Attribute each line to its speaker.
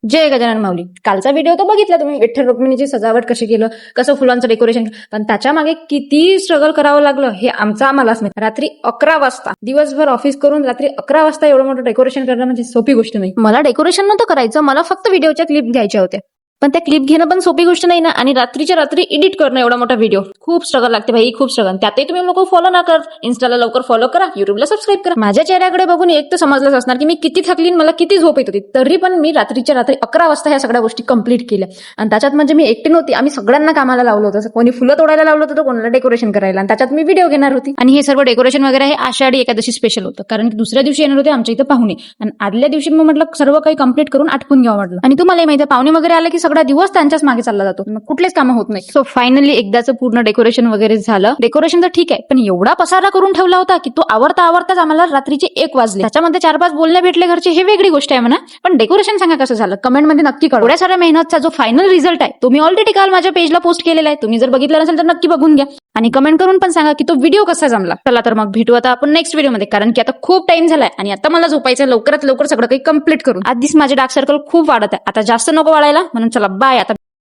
Speaker 1: जय गजानन माऊली. कालचा व्हिडिओ तर बघितला तुम्ही, विठ्ठल रुक्मिणीची सजावट कशी केलं, कसं फुलांचं डेकोरेशन, पण त्याच्या मागे किती स्ट्रगल करावं लागलं हे आम्हालाच माहिती. रात्री 11 वाजता दिवसभर ऑफिस करून रात्री 11 वाजता एवढं मोठं डेकोरेशन करणं म्हणजे सोपी गोष्ट नाही. मला डेकोरेशन नव्हतं करायचं, मला फक्त व्हिडिओच्या क्लिप घ्यायच्या होत्या. पण त्या क्लिप घेणं पण सोपी गोष्ट नाही ना, आणि रात्रीच्या रात्री एडिट करणं एवढा मोठा व्हिडिओ खूप स्ट्रगल लागते भाई, खूप स्ट्रगल. त्यातही तुम्ही लोक फॉलो ना करत, इन्स्टाला लवकर फॉलो करा, युट्यूबला सबस्क्राईब करा. माझ्या चेहऱ्याकडे बघून एक तर समजलंच असणार की मी किती थकलीन, मला किती झोप येत होती. तरी पण मी रात्रीच्या रात्री 11 वाजता ह्या सगळ्या गोष्टी कंप्लीट केल्या. आणि त्याच्यात म्हणजे मी एकटी नव्हती, आम्ही सगळ्यांना कामाला लावलं होतं. कोणी फुलं तोडायला लावलं होतं, कोणाला डेकोरेशन करायला, आणि त्याच्यात मी व्हिडिओ घेणार होती. आणि हे सर्व डेकोरेशन वगैरे हे आषाढी एकादशी स्पेशल होतं, कारण की दुसऱ्या दिवशी येणार होते आमच्या इथं पाहुणे, आणि आदल्या दिवशी मी म्हटलं सर्व काही कंप्लीट करून आटपून घ्यावं म्हटलं. आणि तुम्हाला माहिती आहे, पाहुणे वगैरे आले की सगळा दिवस त्यांच्याच मागे चालला जातो, कुठलेच कामं होत नाही. सो फायनली एकदाचं पूर्ण डेकोरेशन वगैरे झालं. डेकोरेशन तर ठीक आहे, पण एवढा पसारा करून ठेवला होता की तो आवरताच आम्हाला रात्रीचे 1 वाजले. त्याच्यामध्ये 4-5 बोलणे भेटले घरचे, हे वेगळी गोष्ट आहे म्हणा, पण डेकोरेशन सांगा कसं झालं, कमेंटमध्ये नक्की कळवा. एवढ्या साऱ्या मेहनतचा जो फायनल रिझल्ट आहे तो मी ऑलरेडी काल माझ्या पेजला पोस्ट केलेला आहे. तुम्ही जर बघितलं नसेल तर नक्की बघून घ्या, आणि कमेंट करून पण सांगा की तो व्हिडिओ कसा जमला. चला तर मग भेटू आता आपण नेक्स्ट व्हिडिओमध्ये, कारण की आता खूप टाइम झालाय आणि आता मला झोपायचं, लवकरात लवकर सगळं काही कंप्लीट करून. आधीच माझे डार्क सर्कल खूप वाढत आहे, आता जास्त नको वाढायला, म्हणून चला बाय आता.